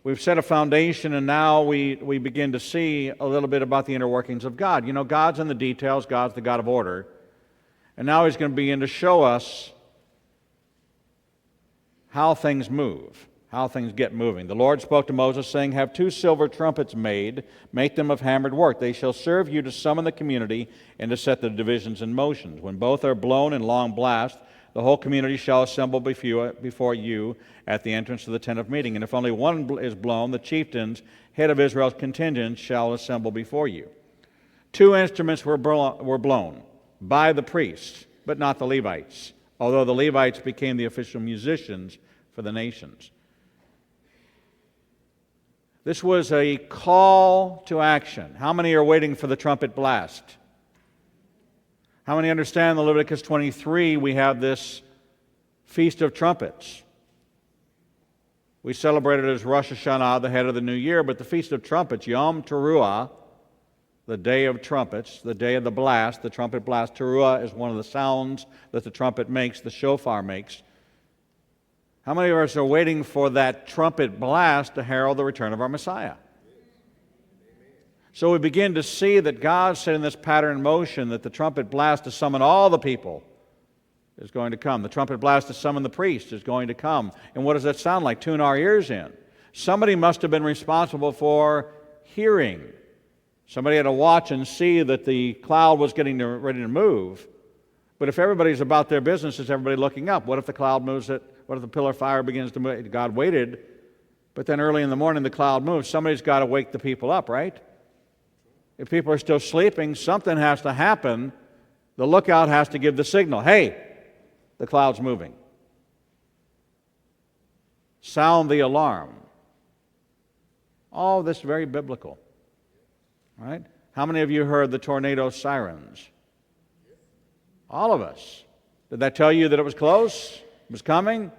We've set a foundation, and now we begin to see a little bit about the inner workings of God. You know, God's in the details. God's the God of order. And now He's going to begin to show us how things move, how things get moving. The Lord spoke to Moses, saying, "Have 2 silver trumpets made, make them of hammered work. They shall serve you to summon the community and to set the divisions in motion. When both are blown in long blast, the whole community shall assemble before you at the entrance to the tent of meeting. And if only one is blown, the chieftains, head of Israel's contingent, shall assemble before you." 2 instruments were blown by the priests, but not the Levites, although the Levites became the official musicians for the nations. This was a call to action. How many are waiting for the trumpet blast? How many understand in Leviticus 23 we have this Feast of Trumpets? We celebrate it as Rosh Hashanah, the head of the new year, but the Feast of Trumpets, Yom Teruah, the day of trumpets, the day of the blast, the trumpet blast. Teruah is one of the sounds that the trumpet makes, the shofar makes. How many of us are waiting for that trumpet blast to herald the return of our Messiah? So we begin to see that God set in this pattern in motion that the trumpet blast to summon all the people is going to come. The trumpet blast to summon the priest is going to come. And what does that sound like? Tune our ears in. Somebody must have been responsible for hearing. Somebody had to watch and see that the cloud was getting ready to move. But if everybody's about their business, is everybody looking up? What if the cloud moves it? What if the pillar of fire begins to move? God waited, but then early in the morning the cloud moves. Somebody's got to wake the people up, right? If people are still sleeping, something has to happen. The lookout has to give the signal. Hey, the cloud's moving. Sound the alarm. All this very biblical. Right? How many of you heard the tornado sirens? All of us. Did that tell you that it was close? It was coming?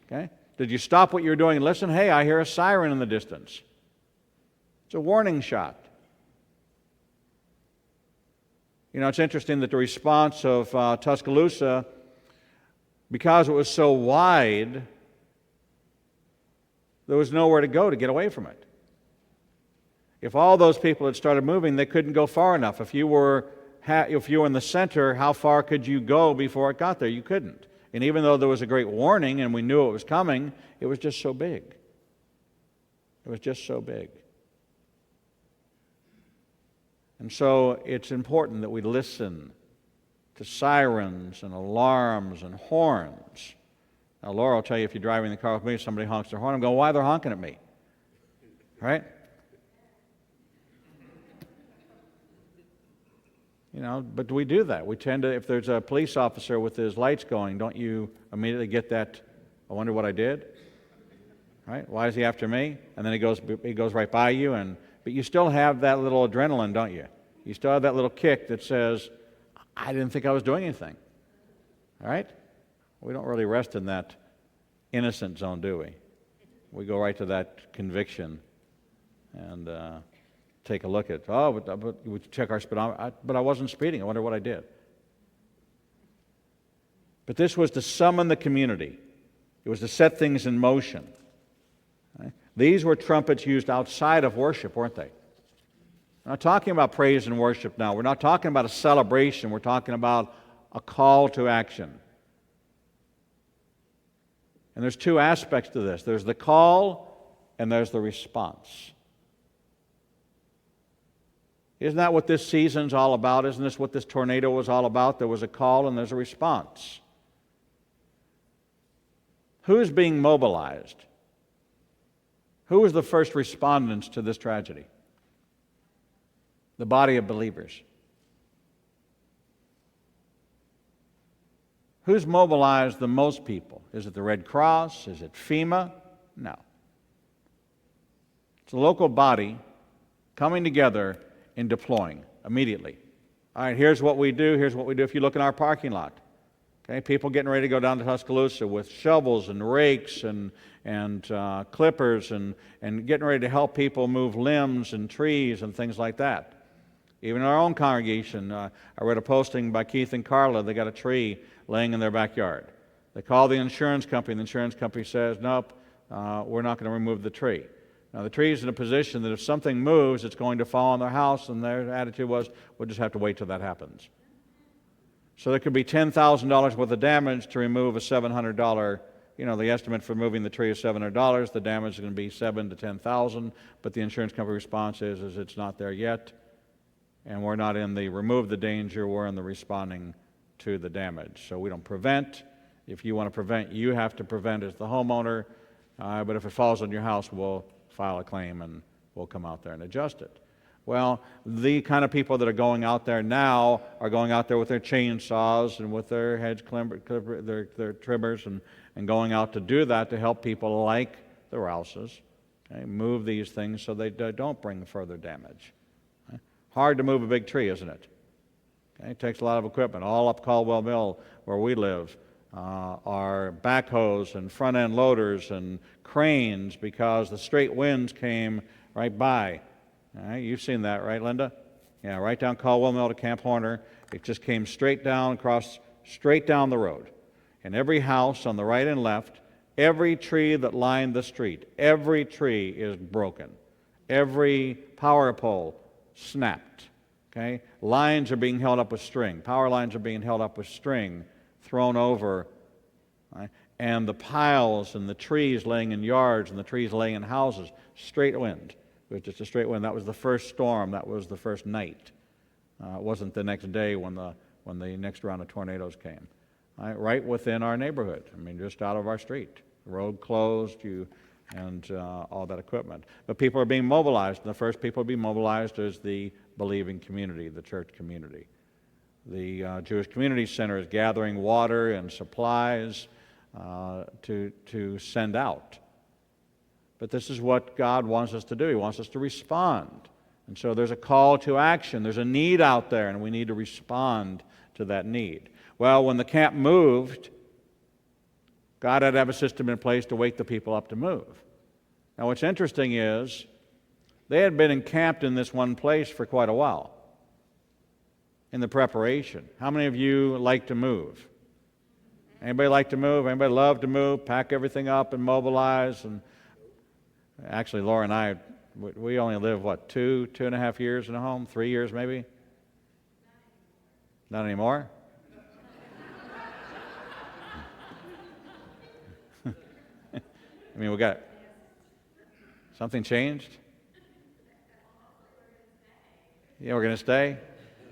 Okay. Did you stop what you were doing and listen? Hey, I hear a siren in the distance. It's a warning shot. You know, it's interesting that the response of Tuscaloosa, because it was so wide, there was nowhere to go to get away from it. If all those people had started moving, they couldn't go far enough. If you were in the center, how far could you go before it got there? You couldn't. And even though there was a great warning and we knew it was coming, it was just so big. It was just so big. And so it's important that we listen to sirens and alarms and horns. Now, Laura will tell you if you're driving the car with me, somebody honks their horn, I'm going, why they're honking at me? Right? You know, but do we do that? We tend to, if there's a police officer with his lights going, don't you immediately get that, I wonder what I did? Right? Why is he after me? And then he goes right by you, but you still have that little adrenaline, don't you? You still have that little kick that says, I didn't think I was doing anything. All right? We don't really rest in that innocent zone, do we? We go right to that conviction and take a look at, but we check our speedometer, but I wasn't speeding. I wonder what I did. But this was to summon the community. It was to set things in motion. Right? These were trumpets used outside of worship, weren't they? We're not talking about praise and worship now. We're not talking about a celebration. We're talking about a call to action. And there's 2 aspects to this. There's the call and there's the response. Isn't that what this season's all about? Isn't this what this tornado was all about? There was a call and there's a response. Who's being mobilized? Who was the first respondents to this tragedy? The body of believers. Who's mobilized the most people? Is it the Red Cross? Is it FEMA? No. It's a local body coming together and deploying immediately. All right, here's what we do. Here's what we do. If you look in our parking lot, okay, people getting ready to go down to Tuscaloosa with shovels and rakes and clippers and getting ready to help people move limbs and trees and things like that. Even in our own congregation, I read a posting by Keith and Carla. They got a tree laying in their backyard. They call the insurance company. The insurance company says, nope, we're not going to remove the tree. Now, the tree's in a position that if something moves, it's going to fall on their house, and their attitude was, we'll just have to wait till that happens. So there could be $10,000 worth of damage to remove a $700, the estimate for moving the tree is $700. The damage is going to be $7,000 to $10,000, but the insurance company response is it's not there yet, and we're not in the remove the danger, we're in the responding to the damage. So we don't prevent. If you want to prevent, you have to prevent as the homeowner, but if it falls on your house, we'll file a claim and we'll come out there and adjust it. Well, the kind of people that are going out there now are going out there with their chainsaws and with their their trimmers and going out to do that to help people like the Rouses, okay, move these things so they don't bring further damage. Okay? Hard to move a big tree, isn't it? Okay? It takes a lot of equipment. All up Caldwell Mill, where we live, are backhoes and front-end loaders and cranes because the straight winds came right by. All right, you've seen that, right, Linda? Yeah, right down Caldwell Mill to Camp Horner. It just came straight down, straight down the road. And every house on the right and left, every tree that lined the street, every tree is broken. Every power pole snapped. Okay? Lines are being held up with string. Power lines are being held up with string, thrown over. Right? And the piles and the trees laying in yards and the trees laying in houses, straight wind. It was just a straight wind. That was the first storm. That was the first night. It wasn't the next day when the next round of tornadoes came. Right within our neighborhood. I mean, just out of our street. The road closed, and all that equipment. But people are being mobilized. And the first people to be mobilized is the believing community, the church community. The Jewish Community Center is gathering water and supplies to send out. But this is what God wants us to do. He wants us to respond. And so there's a call to action. There's a need out there, and we need to respond to that need. Well, when the camp moved, God had to have a system in place to wake the people up to move. Now, what's interesting is they had been encamped in this one place for quite a while in the preparation. How many of you like to move? Anybody like to move? Anybody love to move? Pack everything up and mobilize? And actually, Laura and I, we only live, 2.5 years in a home? 3 years maybe? Not anymore? I mean, we got something changed? Yeah, we're going to stay?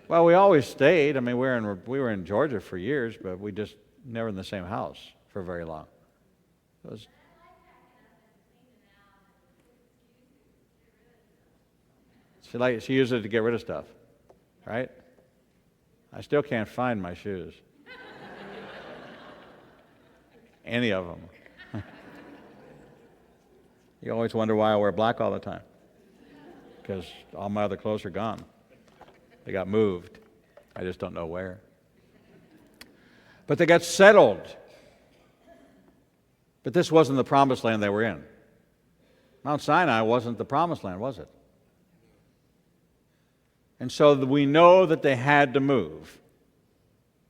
Well, we always stayed. I mean, we were in Georgia for years, but we just never in the same house for very long. It was, she used it to get rid of stuff, right? I still can't find my shoes. Any of them. You always wonder why I wear black all the time. Because all my other clothes are gone. They got moved. I just don't know where. But they got settled. But this wasn't the promised land they were in. Mount Sinai wasn't the promised land, was it? And so we know that they had to move.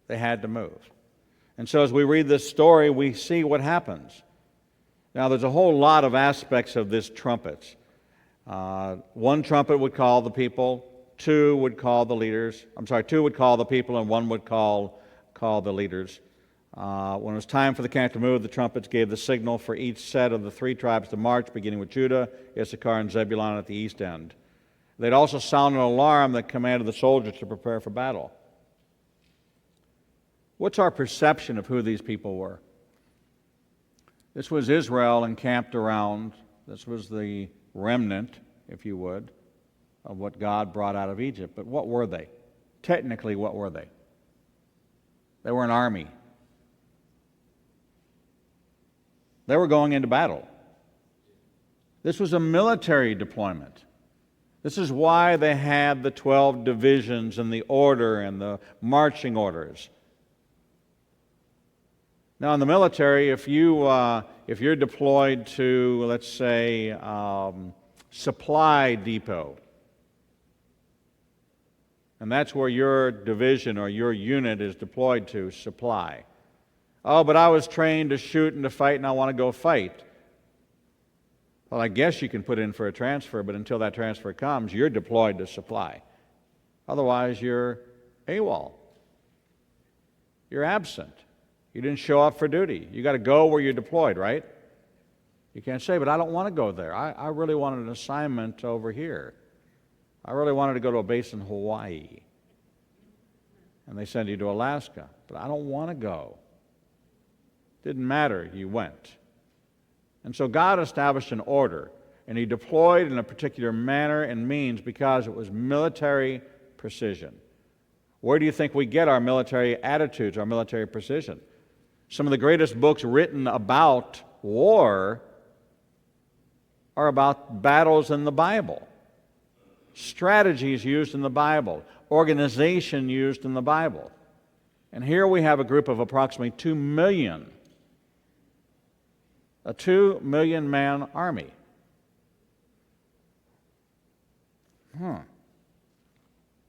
They had to move. And so as we read this story, we see what happens. Now, there's a whole lot of aspects of this trumpet. One trumpet would call the people, two would call the leaders. Two would call the people, and one would call the leaders. When it was time for the camp to move, the trumpets gave the signal for each set of the three tribes to march, beginning with Judah, Issachar, and Zebulun at the east end. They'd also sound an alarm that commanded the soldiers to prepare for battle. What's our perception of who these people were? This was Israel encamped around. This was the remnant, if you would, of what God brought out of Egypt. But what were they? Technically, what were they? They were an army. They were going into battle. This was a military deployment. This is why they had the 12 divisions and the order and the marching orders. Now, in the military, if you're deployed to, let's say, supply depot, and that's where your division or your unit is deployed to, supply. Oh, but I was trained to shoot and to fight, and I want to go fight. Well, I guess you can put in for a transfer, but until that transfer comes, you're deployed to supply. Otherwise, you're AWOL. You're absent. You didn't show up for duty. You got to go where you're deployed, right? You can't say, but I don't want to go there. I really wanted an assignment over here. I really wanted to go to a base in Hawaii. And they send you to Alaska. But I don't want to go. Didn't matter. You went. And so God established an order, and He deployed in a particular manner and means because it was military precision. Where do you think we get our military attitudes, our military precision? Some of the greatest books written about war are about battles in the Bible, strategies used in the Bible, organization used in the Bible. And here we have a group of approximately 2 million, a 2 million man army.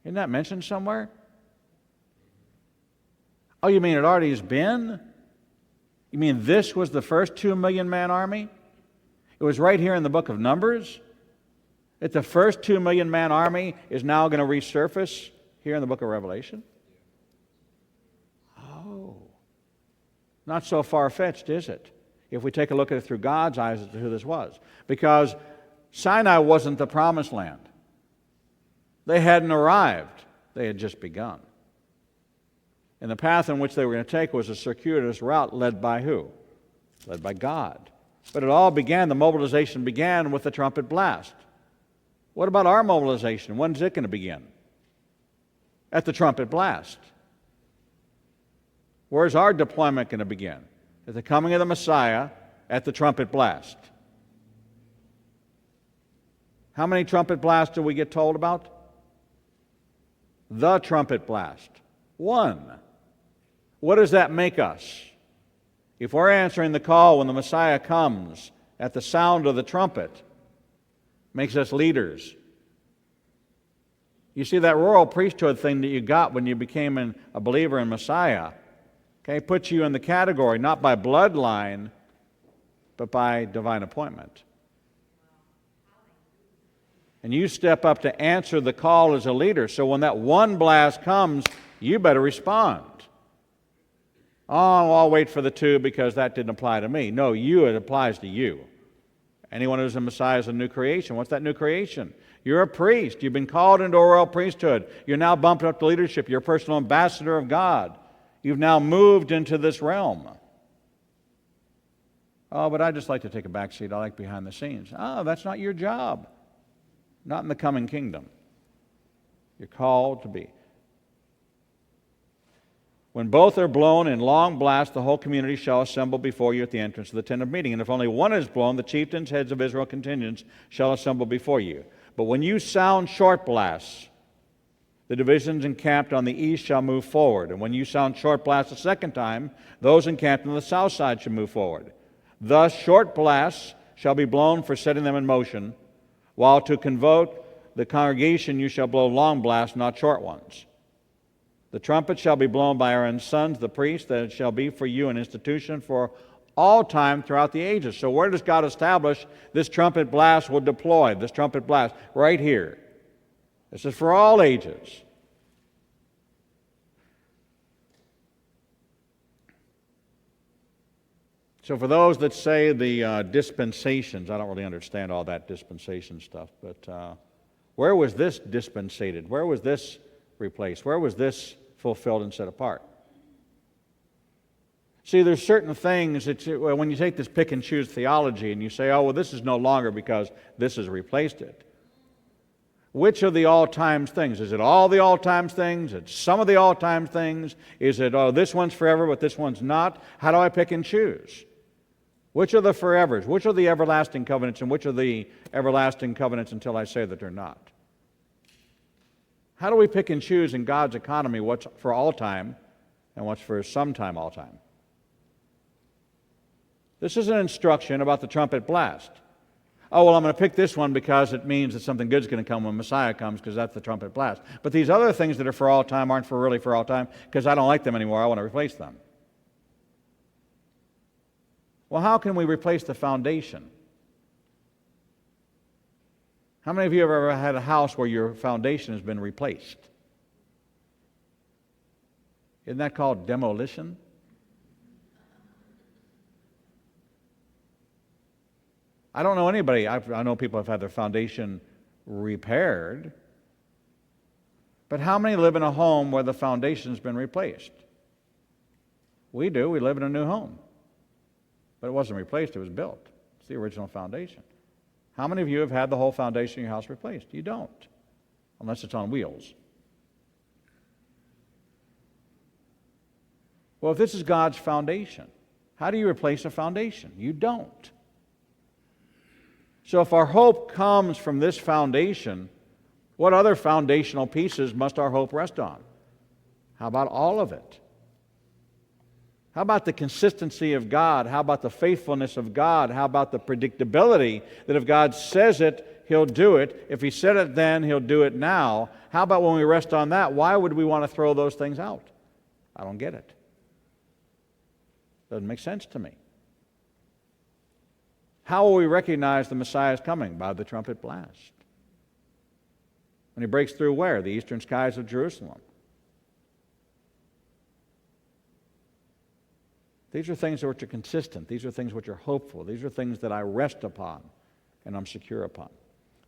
Isn't that mentioned somewhere? Oh, you mean it already has been? You mean this was the first 2 million man army? It was right here in the book of Numbers that the first 2 million man army is now going to resurface here in the book of Revelation? Oh, not so far-fetched, is it? If we take a look at it through God's eyes as to who this was. Because Sinai wasn't the promised land. They hadn't arrived. They had just begun. And the path in which they were going to take was a circuitous route led by who? Led by God. But it all began, the mobilization began with the trumpet blast. What about our mobilization? When's it going to begin? At the trumpet blast. Where's our deployment going to begin? At the coming of the Messiah, at the trumpet blast. How many trumpet blasts do we get told about? The trumpet blast. 1. What does that make us? If we're answering the call when the Messiah comes at the sound of the trumpet, makes us leaders. You see, that royal priesthood thing that you got when you became a believer in Messiah, okay, puts you in the category not by bloodline, but by divine appointment. And you step up to answer the call as a leader. So when that one blast comes, you better respond. Oh, I'll wait for the 2 because that didn't apply to me. No, it applies to you. Anyone who's a Messiah is a new creation. What's that new creation? You're a priest. You've been called into a royal priesthood. You're now bumped up to leadership. You're a personal ambassador of God. You've now moved into this realm. Oh, but I just like to take a back seat. I like behind the scenes. Oh, that's not your job. Not in the coming kingdom. You're called to be. When both are blown in long blasts, the whole community shall assemble before you at the entrance of the tent of meeting. And if only one is blown, the chieftains, heads of Israel contingents, shall assemble before you. But when you sound short blasts, the divisions encamped on the east shall move forward. And when you sound short blasts a second time, those encamped on the south side shall move forward. Thus short blasts shall be blown for setting them in motion, while to convoke the congregation you shall blow long blasts, not short ones. The trumpet shall be blown by Aaron's sons, the priests, that it shall be for you an institution for all time throughout the ages. So where does God establish this trumpet blast will deploy, this trumpet blast? Right here. This is for all ages. So for those that say the dispensations, I don't really understand all that dispensation stuff, but where was this dispensated? Where was this replaced? Where was this fulfilled and set apart? See, there's certain things that when you take this pick and choose theology and you say, oh, well, this is no longer because this has replaced it. Which of the all-time things? Is it all the all-time things? Is it some of the all-time things? Is it, oh, this one's forever, but this one's not? How do I pick and choose? Which are the forevers? Which are the everlasting covenants? And which are the everlasting covenants until I say that they're not? How do we pick and choose in God's economy what's for all time and what's for sometime all time? This is an instruction about the trumpet blast. Oh, well, I'm going to pick this one because it means that something good's going to come when Messiah comes because that's the trumpet blast. But these other things that are for all time aren't really for all time because I don't like them anymore. I want to replace them. Well, how can we replace the foundation? How many of you have ever had a house where your foundation has been replaced? Isn't that called demolition? I don't know anybody, I know people have had their foundation repaired, but how many live in a home where the foundation's been replaced? We do. We live in a new home. But it wasn't replaced, it was built. It's the original foundation. How many of you have had the whole foundation of your house replaced? You don't, unless it's on wheels. Well, if this is God's foundation, how do you replace a foundation? You don't. So if our hope comes from this foundation, what other foundational pieces must our hope rest on? How about all of it? How about the consistency of God? How about the faithfulness of God? How about the predictability that if God says it, He'll do it. If He said it then, He'll do it now. How about when we rest on that? Why would we want to throw those things out? I don't get it. Doesn't make sense to me. How will we recognize the Messiah is coming? By the trumpet blast. When He breaks through where? The eastern skies of Jerusalem. These are things which are consistent. These are things which are hopeful. These are things that I rest upon and I'm secure upon.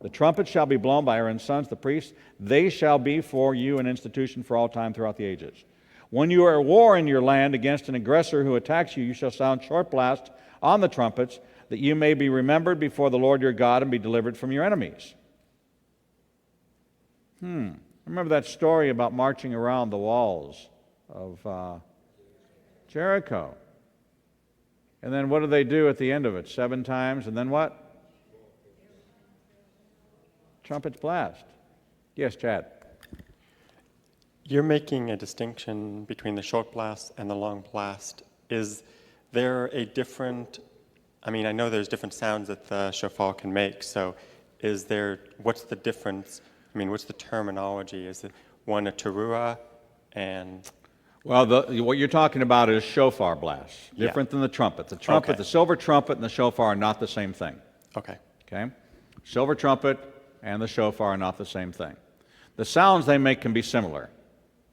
The trumpet shall be blown by Aaron's sons, the priests. They shall be for you an institution for all time throughout the ages. When you are at war in your land against an aggressor who attacks you, you shall sound short blasts on the trumpets, that you may be remembered before the Lord your God and be delivered from your enemies. Remember that story about marching around the walls of Jericho. And then what do they do at the end of it? 7 times, and then what? Trumpets blast. Yes, Chad. You're making a distinction between the short blast and the long blast. Is there a different, I know there's different sounds that the shofar can make, so what's the difference? What's the terminology? Is it one a teruah and... Well, what you're talking about is shofar blasts, different than the trumpet. The trumpet, okay. The silver trumpet and the shofar are not the same thing. Okay. Silver trumpet and the shofar are not the same thing. The sounds they make can be similar,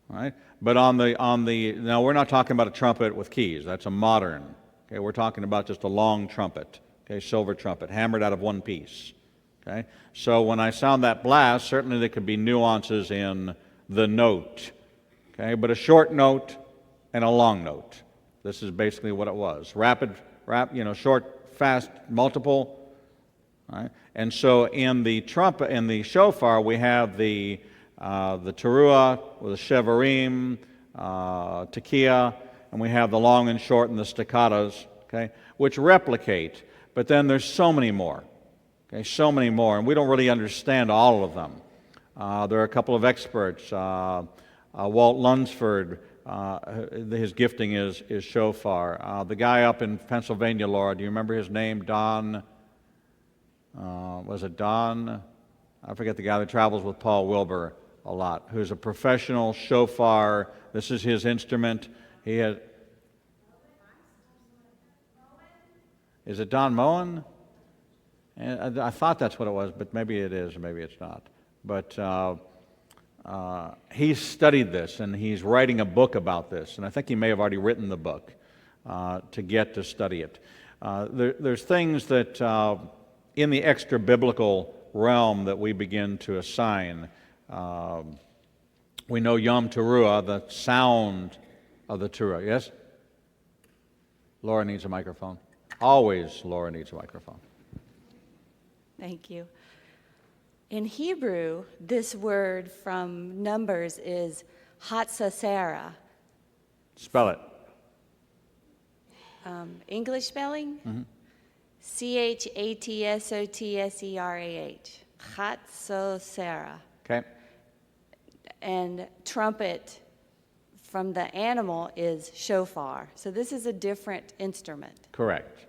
right? But now we're not talking about a trumpet with keys. That's a modern. Okay, we're talking about just a long trumpet. Okay, silver trumpet, hammered out of one piece. Okay, so when I sound that blast, certainly there could be nuances in the note. Okay, but a short note and a long note. This is basically what it was. Rapid, short, fast, multiple. Right? And so in the trumpet, in the shofar, we have the teruah with the shevarim, tekiah, and we have the long and short and the staccatos, okay, which replicate. But then there's so many more. Okay, so many more, and we don't really understand all of them. There are a couple of experts. Walt Lunsford, his gifting is shofar. The guy up in Pennsylvania, Laura, do you remember his name? Don, was it Don? I forget the guy that travels with Paul Wilbur a lot, who's a professional shofar. This is his instrument. He had... Is it Don Moen? And I thought that's what it was, but maybe it is, maybe it's not. But he's studied this, and he's writing a book about this, and I think he may have already written the book to get to study it. There's things that in the extra-biblical realm that we begin to assign. We know Yom Teruah, the sound of the Teruah. Yes? Laura needs a microphone. Always Laura needs a microphone. Thank you. In Hebrew, this word from Numbers is Hatzasera. Spell it. English spelling? Mm-hmm. Chatsotsera. Hatzosera. Okay. And trumpet from the animal is shofar. So this is a different instrument. Correct.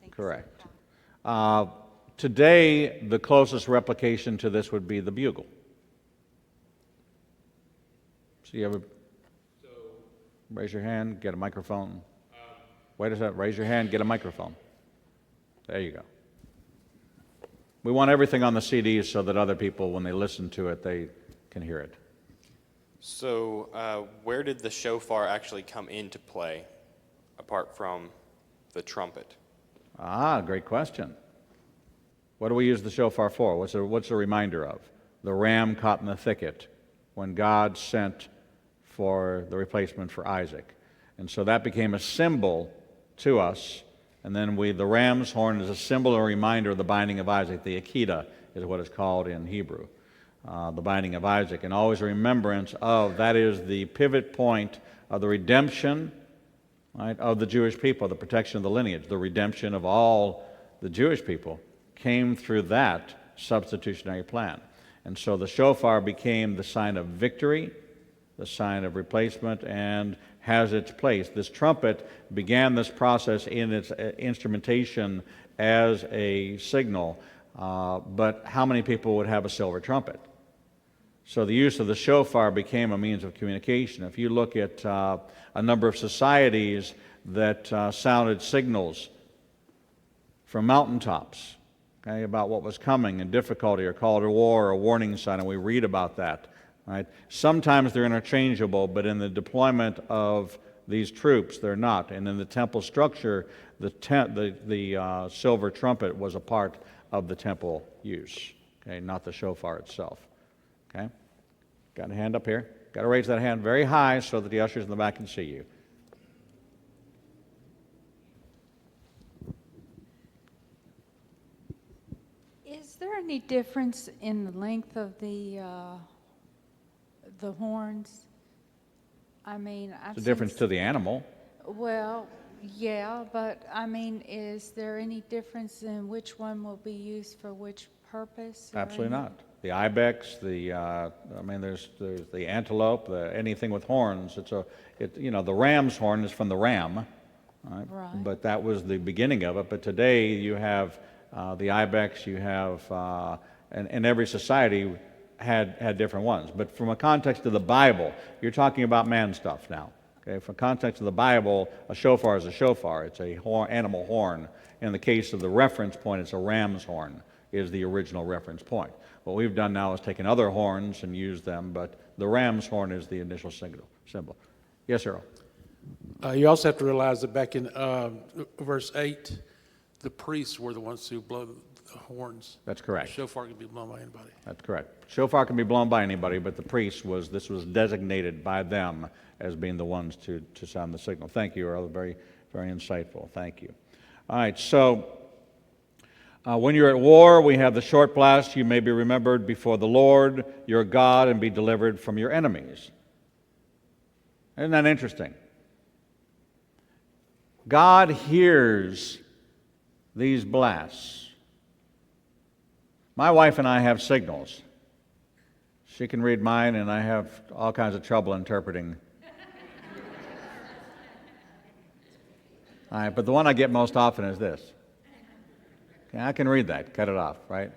Thanks. Correct. Today, the closest replication to this would be the bugle. So you have a... Raise your hand, get a microphone. Wait a second, raise your hand, get a microphone. There you go. We want everything on the CDs so that other people, when they listen to it, they can hear it. So where did the shofar actually come into play, apart from the trumpet? Great question. What do we use the shofar for? What's a reminder of? The ram caught in the thicket when God sent for the replacement for Isaac. And so that became a symbol to us. And then the ram's horn is a symbol, a reminder of the binding of Isaac. The Akedah is what it's called in Hebrew, the binding of Isaac. And always a remembrance of, that is the pivot point of the redemption, right, of the Jewish people, the protection of the lineage. The redemption of all the Jewish people came through that substitutionary plan. And so the shofar became the sign of victory, the sign of replacement, and has its place. This trumpet began this process in its instrumentation as a signal, but how many people would have a silver trumpet? So the use of the shofar became a means of communication. If you look at a number of societies that sounded signals from mountaintops, okay, about what was coming and difficulty, or call to war, or a warning sign, and we read about that. Right? Sometimes they're interchangeable, but in the deployment of these troops, they're not. And in the temple structure, the silver trumpet was a part of the temple use, okay, not the shofar itself. Okay? Got a hand up here? Got to raise that hand very high so that the ushers in the back can see you. Is there any difference in the length of the horns? I mean, I've It's a difference to the animal. Well, yeah, but I mean, is there any difference in which one will be used for which purpose? Absolutely not. The ibex, there's the antelope, anything with horns. The ram's horn is from the ram, right? Right. But that was the beginning of it. But today you have the ibex, you have, and every society had different ones. But from a context of the Bible, you're talking about man stuff now. Okay, from context of the Bible, a shofar is a shofar. It's a animal horn. In the case of the reference point, it's a ram's horn is the original reference point. What we've done now is taken other horns and used them, but the ram's horn is the initial symbol. Yes, Earl? You also have to realize that back in verse 8, the priests were the ones who blow the horns. That's correct. The shofar can be blown by anybody. That's correct. Shofar can be blown by anybody, but the priest this was designated by them as being the ones to sound the signal. Thank you, Earl. Very, very insightful. Thank you. All right, so when you're at war, we have the short blast. You may be remembered before the Lord your God and be delivered from your enemies. Isn't that interesting? God hears these blasts. My wife and I have signals. She can read mine, and I have all kinds of trouble interpreting. All right, but the one I get most often is this. Okay, I can read that, cut it off, right?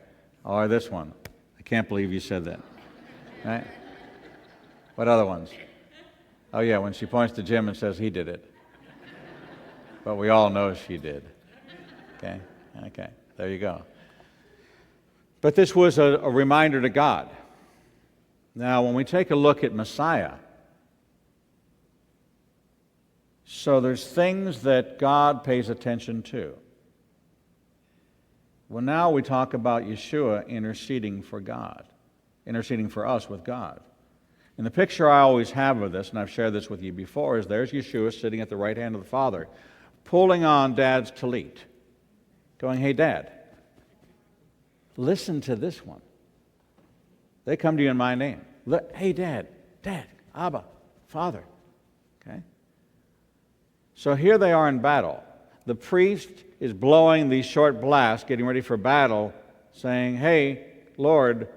Or this one. I can't believe you said that. Right? What other ones? Oh, yeah, when she points to Jim and says he did it. But we all know she did. Okay, there you go. But this was a reminder to God. Now, when we take a look at Messiah, so there's things that God pays attention to. Well, now we talk about Yeshua interceding for God, interceding for us with God. And the picture I always have of this, and I've shared this with you before, is there's Yeshua sitting at the right hand of the Father, pulling on Dad's tallit, going, hey, Dad, listen to this one. They come to you in my name. Hey, Dad, Abba, Father. Okay? So here they are in battle. The priest is blowing these short blasts, getting ready for battle, saying, hey, Lord,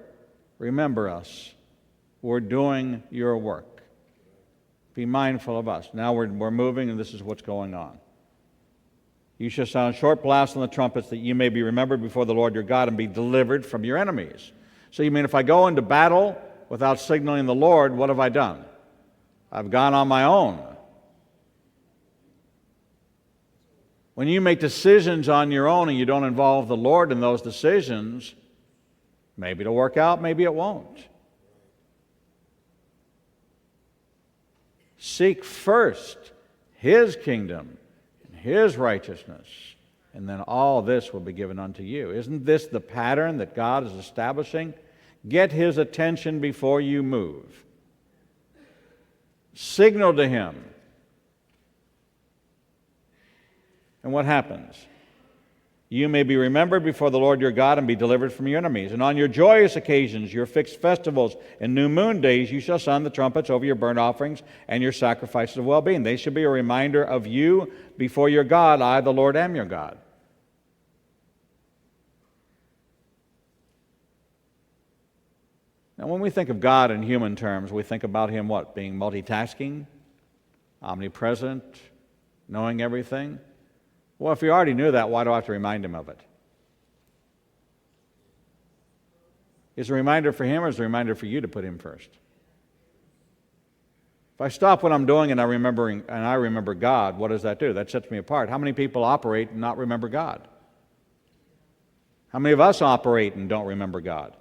remember us. We're doing your work. Be mindful of us. Now we're moving, and this is what's going on. You shall sound short blasts on the trumpets, that you may be remembered before the Lord your God and be delivered from your enemies. So you mean if I go into battle without signaling the Lord, what have I done? I've gone on my own. When you make decisions on your own and you don't involve the Lord in those decisions, maybe it'll work out, maybe it won't. Seek first His kingdom and His righteousness, and then all this will be given unto you. Isn't this the pattern that God is establishing? Get His attention before you move. Signal to Him. And what happens? You may be remembered before the Lord your God and be delivered from your enemies. And on your joyous occasions, your fixed festivals, and new moon days, you shall sound the trumpets over your burnt offerings and your sacrifices of well-being. They shall be a reminder of you before your God. I, the Lord, am your God. Now, when we think of God in human terms, we think about Him what? Being multitasking, omnipresent, knowing everything. Well, if you already knew that, why do I have to remind Him of it? Is it a reminder for Him, or is it a reminder for you to put Him first? If I stop what I'm doing and I remember God, what does that do? That sets me apart. How many people operate and not remember God? How many of us operate and don't remember God?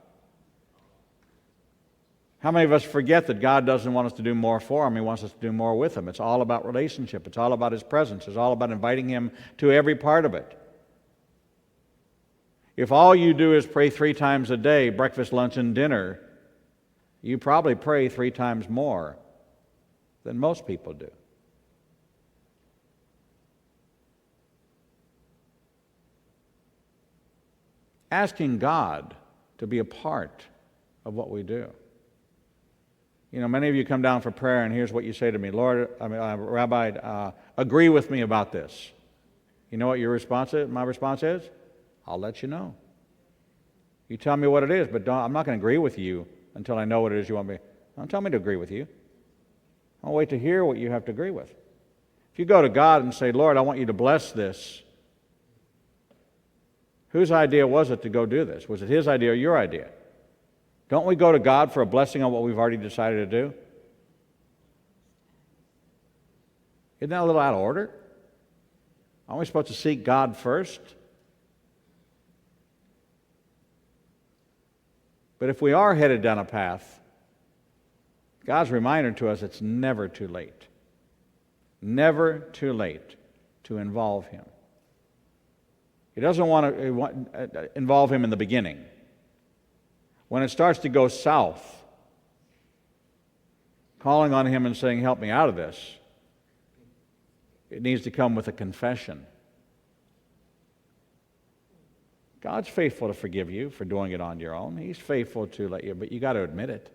How many of us forget that God doesn't want us to do more for Him, He wants us to do more with Him? It's all about relationship. It's all about His presence. It's all about inviting Him to every part of it. If all you do is pray 3 times a day, breakfast, lunch, and dinner, you probably pray 3 times more than most people do. Asking God to be a part of what we do. You know, many of you come down for prayer, and here's what you say to me: Rabbi, agree with me about this. You know what your response is? My response is, I'll let you know. You tell me what it is, but I'm not going to agree with you until I know what it is you want me. Don't tell me to agree with you. I'll wait to hear what you have to agree with. If you go to God and say, Lord, I want you to bless this, whose idea was it to go do this? Was it His idea or your idea? Don't we go to God for a blessing on what we've already decided to do? Isn't that a little out of order? Aren't we supposed to seek God first? But if we are headed down a path, God's reminder to us, it's never too late. Never too late to involve Him. He doesn't want to involve Him in the beginning. When it starts to go south, calling on Him and saying, help me out of this, it needs to come with a confession. God's faithful to forgive you for doing it on your own. He's faithful to let you, but you got to admit it.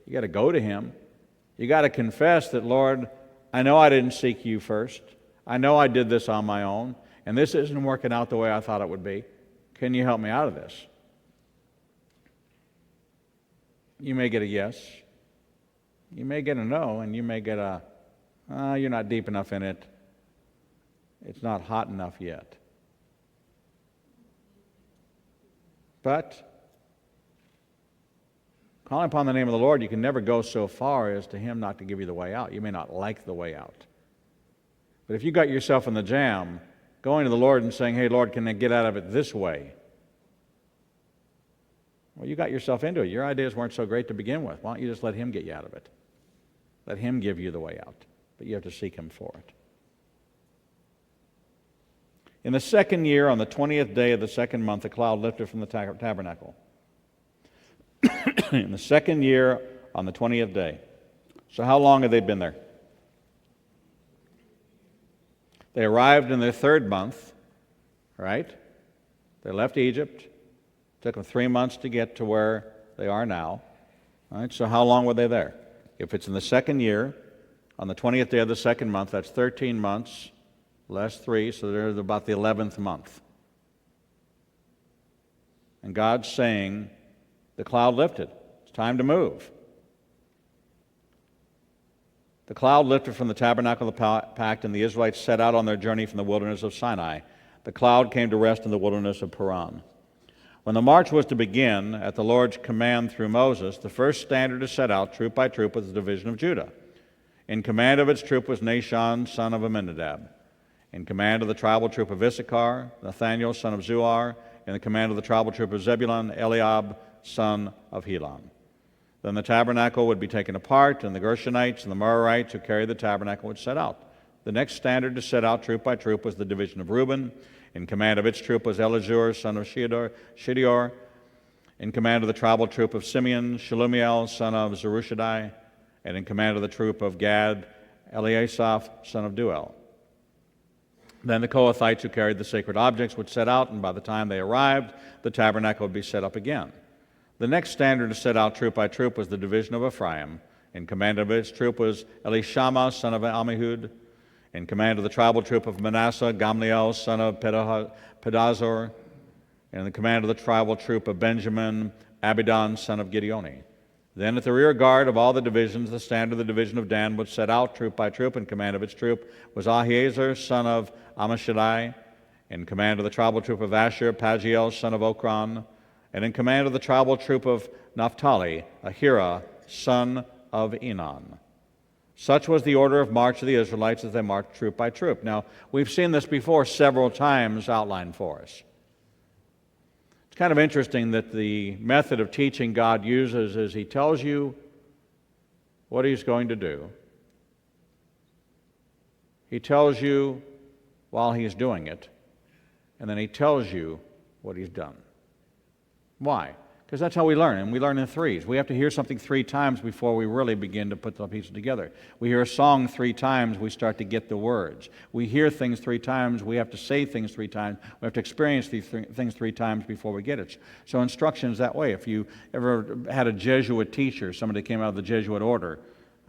You got to go to Him. You got to confess that, Lord, I know I didn't seek you first. I know I did this on my own, and this isn't working out the way I thought it would be. Can you help me out of this? You may get a yes. You may get a no, and you may get a, you're not deep enough in it. It's not hot enough yet. But calling upon the name of the Lord, you can never go so far as to Him not to give you the way out. You may not like the way out. But if you got yourself in the jam, going to the Lord and saying, hey, Lord, can I get out of it this way? Well, you got yourself into it. Your ideas weren't so great to begin with. Why don't you just let Him get you out of it? Let Him give you the way out. But you have to seek Him for it. In the 2nd year, on the 20th day of the 2nd month, the cloud lifted from the tabernacle. In the 2nd year, on the 20th day. So how long have they been there? They arrived in their 3rd month, right? They left Egypt. Took them 3 months to get to where they are now. All right, so how long were they there? If it's in the 2nd year, on the 20th day of the 2nd month, that's 13 months, less 3, so they're about the 11th month. And God's saying, the cloud lifted. It's time to move. The cloud lifted from the tabernacle of the pact, and the Israelites set out on their journey from the wilderness of Sinai. The cloud came to rest in the wilderness of Paran. When the march was to begin, at the Lord's command through Moses, the first standard to set out, troop by troop, was the division of Judah. In command of its troop was Nahshon, son of Amminadab. In command of the tribal troop of Issachar, Nathaniel, son of Zuar. In the command of the tribal troop of Zebulun, Eliab, son of Helon. Then the tabernacle would be taken apart, and the Gershonites and the Merarites who carried the tabernacle would set out. The next standard to set out troop by troop was the division of Reuben. In command of its troop was Elizur, son of Shedeur. In command of the tribal troop of Simeon, Shelumiel, son of Zerushadai. And in command of the troop of Gad, Eliasaph, son of Duel. Then the Kohathites who carried the sacred objects would set out, and by the time they arrived, the tabernacle would be set up again. The next standard to set out troop by troop was the division of Ephraim. In command of its troop was Elishama, son of Ammihud. In command of the tribal troop of Manasseh, Gamliel, son of Pedazur. And in the command of the tribal troop of Benjamin, Abidan, son of Gideoni. Then at the rear guard of all the divisions, the standard of the division of Dan would set out troop by troop. In command of its troop was Ahiezer, son of Ammishaddai. In command of the tribal troop of Asher, Pagiel, son of Okran. And in command of the tribal troop of Naphtali, Ahira, son of Enan. Such was the order of march of the Israelites as they marched troop by troop. Now, we've seen this before several times outlined for us. It's kind of interesting that the method of teaching God uses is He tells you what He's going to do. He tells you while He's doing it, and then He tells you what He's done. Why? Because that's how we learn, and we learn in threes. We have to hear something 3 times before we really begin to put the pieces together. We hear a song 3 times, we start to get the words. We hear things 3 times, we have to say things 3 times, we have to experience these things 3 times before we get it. So instruction is that way. If you ever had a Jesuit teacher, somebody came out of the Jesuit order,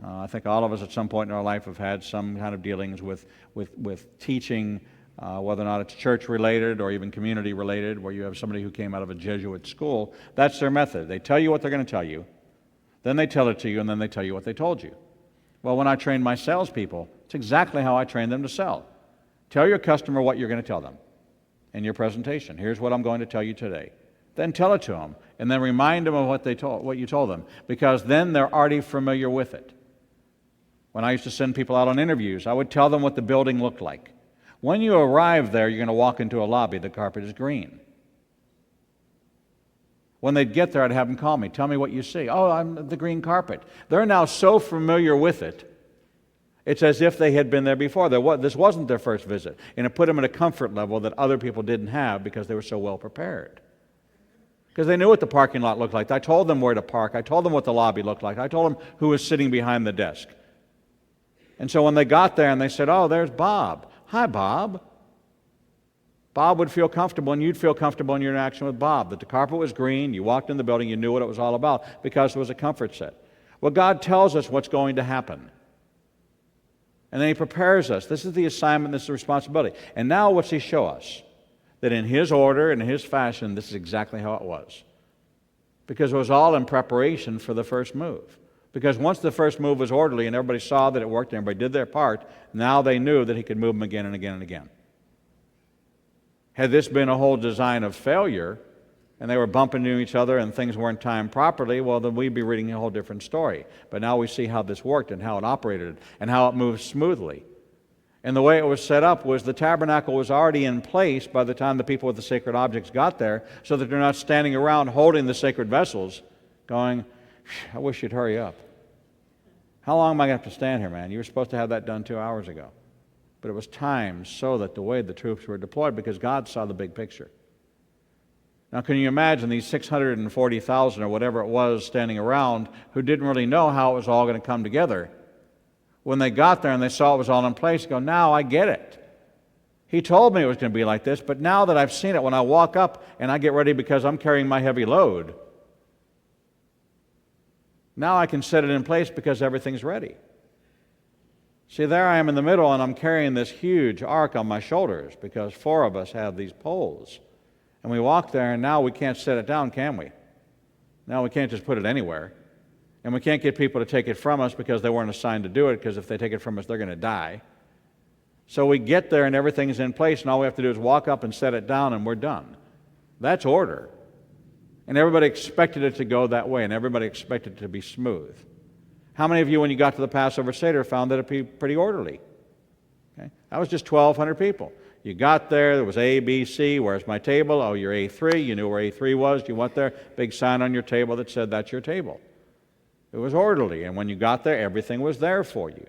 I think all of us at some point in our life have had some kind of dealings with teaching, whether or not it's church-related or even community-related, where you have somebody who came out of a Jesuit school. That's their method. They tell you what they're going to tell you, then they tell it to you, and then they tell you what they told you. Well, when I train my salespeople, it's exactly how I train them to sell. Tell your customer what you're going to tell them in your presentation. Here's what I'm going to tell you today. Then tell it to them, and then remind them of what you told them, because then they're already familiar with it. When I used to send people out on interviews, I would tell them what the building looked like. When you arrive there, you're going to walk into a lobby. The carpet is green. When they'd get there, I'd have them call me. Tell me what you see. Oh, I'm the green carpet. They're now so familiar with it, it's as if they had been there before. This wasn't their first visit. And it put them at a comfort level that other people didn't have because they were so well prepared. Because they knew what the parking lot looked like. I told them where to park. I told them what the lobby looked like. I told them who was sitting behind the desk. And so when they got there and they said, oh, there's Bob. Hi, Bob. Bob would feel comfortable, and you'd feel comfortable in your interaction with Bob, that the carpet was green, you walked in the building, you knew what it was all about, because it was a comfort set. Well, God tells us what's going to happen. And then He prepares us. This is the assignment, this is the responsibility. And now what's He show us? That in His order, in His fashion, this is exactly how it was. Because it was all in preparation for the first move. Because once the first move was orderly and everybody saw that it worked and everybody did their part, now they knew that He could move them again and again and again. Had this been a whole design of failure, and they were bumping into each other and things weren't timed properly, well, then we'd be reading a whole different story. But now we see how this worked and how it operated and how it moved smoothly. And the way it was set up was the tabernacle was already in place by the time the people with the sacred objects got there, so that they're not standing around holding the sacred vessels going, I wish you'd hurry up. How long am I going to have to stand here, man? You were supposed to have that done 2 hours ago. But it was timed so that the way the troops were deployed, because God saw the big picture. Now, can you imagine these 640,000 or whatever it was standing around who didn't really know how it was all going to come together? When they got there and they saw it was all in place, go, now I get it. He told me it was going to be like this, but now that I've seen it, when I walk up and I get ready because I'm carrying my heavy load, now I can set it in place because everything's ready. See, there I am in the middle, and I'm carrying this huge ark on my shoulders because 4 of us have these poles. And we walk there, and now we can't set it down, can we? Now we can't just put it anywhere. And we can't get people to take it from us because they weren't assigned to do it, because if they take it from us, they're going to die. So we get there, and everything's in place, and all we have to do is walk up and set it down, and we're done. That's order. And everybody expected it to go that way, and everybody expected it to be smooth. How many of you, when you got to the Passover Seder, found that it be pretty orderly? Okay? That was just 1,200 people. You got there was A, B, C. Where's my table? Oh, you're A3. You knew where A3 was. You went there. Big sign on your table that said that's your table. It was orderly, and when you got there, everything was there for you.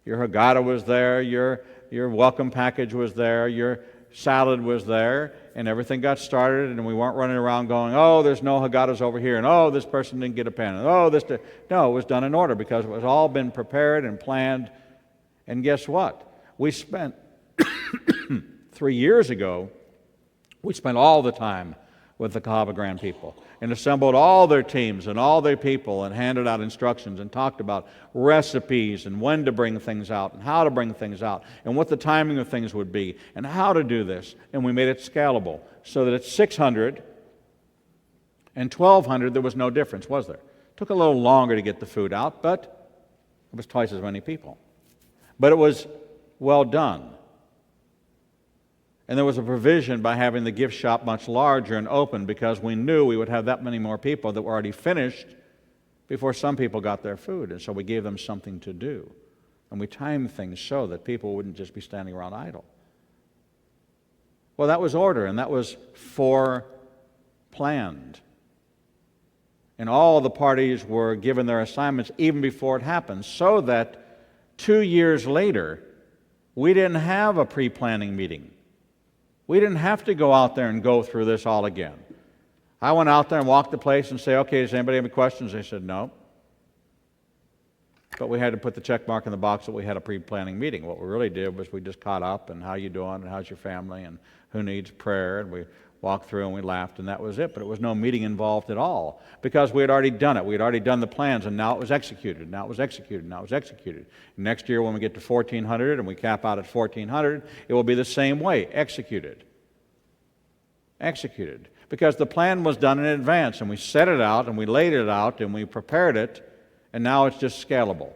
Your Haggadah was there. Your welcome package was there. Your salad was there, and everything got started, and we weren't running around going, oh, there's no Haggadahs over here, and oh, this person didn't get a pen, and oh, this. No, it was done in order because it was all been prepared and planned. And guess what? We spent 3 years ago, we spent all the time with the Cahaba Grand people and assembled all their teams and all their people and handed out instructions and talked about recipes and when to bring things out and how to bring things out and what the timing of things would be and how to do this. And we made it scalable so that at 600 and 1,200 there was no difference, was there? It took a little longer to get the food out, but it was twice as many people. But it was well done. And there was a provision by having the gift shop much larger and open because we knew we would have that many more people that were already finished before some people got their food. And so we gave them something to do. And we timed things so that people wouldn't just be standing around idle. Well, that was order, and that was foreplanned. And all the parties were given their assignments even before it happened, so that 2 years later, we didn't have a pre-planning meeting. We didn't have to go out there and go through this all again. I went out there and walked the place and say, okay, does anybody have any questions? They said, no. But we had to put the check mark in the box that we had a pre-planning meeting. What we really did was we just caught up and how you doing and how's your family and who needs prayer, and we walked through and we laughed, and that was it. But it was no meeting involved at all because we had already done it. We had already done the plans, and now it was executed. Now it was executed. Now it was executed. Next year when we get to 1,400 and we cap out at 1,400, it will be the same way, executed. Executed. Because the plan was done in advance, and we set it out, and we laid it out, and we prepared it, and now it's just scalable.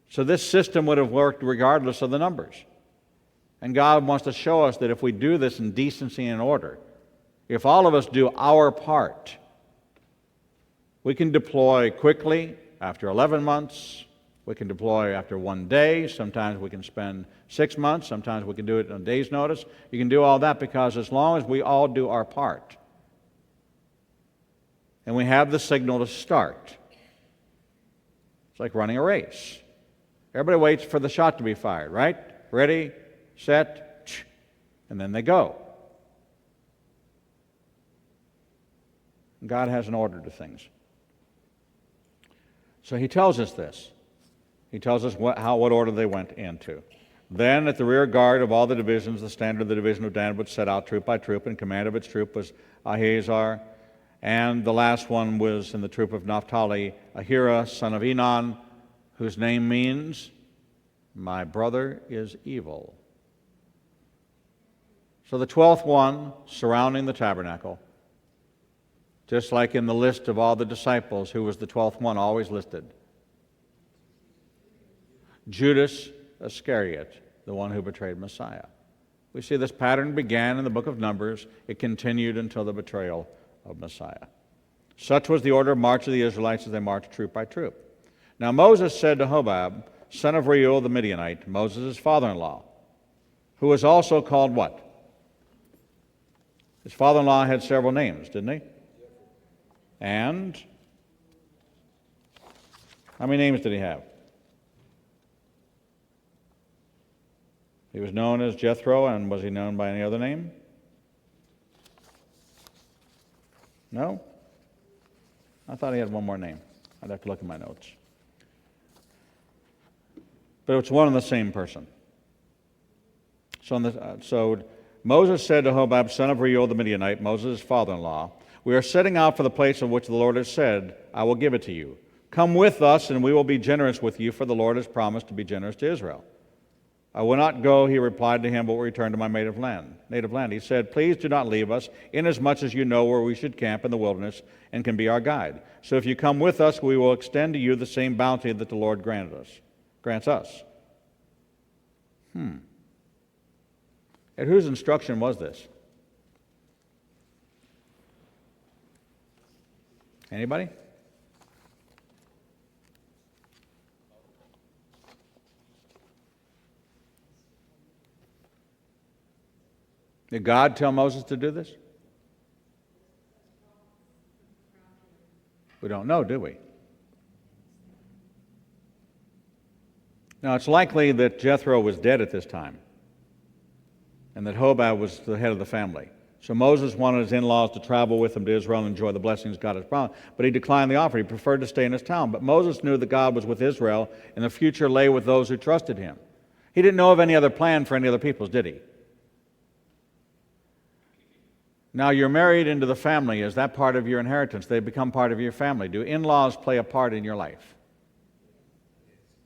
So this system would have worked regardless of the numbers. And God wants to show us that if we do this in decency and order, if all of us do our part, we can deploy quickly after 11 months. We can deploy after 1 day. Sometimes we can spend 6 months. Sometimes we can do it on a day's notice. You can do all that because as long as we all do our part and we have the signal to start, it's like running a race. Everybody waits for the shot to be fired, right? Ready, set, and then they go. God has an order to things. So he tells us this. He tells us what order they went into. Then at the rear guard of all the divisions, the standard of the division of Dan would set out troop by troop, and command of its troop was Ahiezer. And the last one was in the troop of Naphtali, Ahira, son of Enan, whose name means, my brother is evil. So the 12th one surrounding the tabernacle, just like in the list of all the disciples, who was the 12th one always listed? Judas Iscariot, the one who betrayed Messiah. We see this pattern began in the book of Numbers. It continued until the betrayal of Messiah. Such was the order of march of the Israelites as they marched troop by troop. Now Moses said to Hobab, son of Reuel the Midianite, Moses' father-in-law, who was also called what? His father-in-law had several names, didn't he? And how many names did he have? He was known as Jethro, and was he known by any other name? No? I thought he had one more name. I'd have to look at my notes. But it's one and the same person. So Moses said to Hobab, son of Reuel the Midianite, Moses' father-in-law, we are setting out for the place of which the Lord has said, I will give it to you. Come with us, and we will be generous with you, for the Lord has promised to be generous to Israel. I will not go, he replied to him, but will return to my native land. He said, please do not leave us, inasmuch as you know where we should camp in the wilderness and can be our guide. So if you come with us, we will extend to you the same bounty that the Lord grants us. At whose instruction was this? Anybody? Did God tell Moses to do this? We don't know, do we? Now, it's likely that Jethro was dead at this time and that Hobab was the head of the family. So Moses wanted his in-laws to travel with him to Israel and enjoy the blessings God had promised, but he declined the offer. He preferred to stay in his town. But Moses knew that God was with Israel and the future lay with those who trusted him. He didn't know of any other plan for any other peoples, did he? Now, you're married into the family. Is that part of your inheritance? They become part of your family. Do in-laws play a part in your life?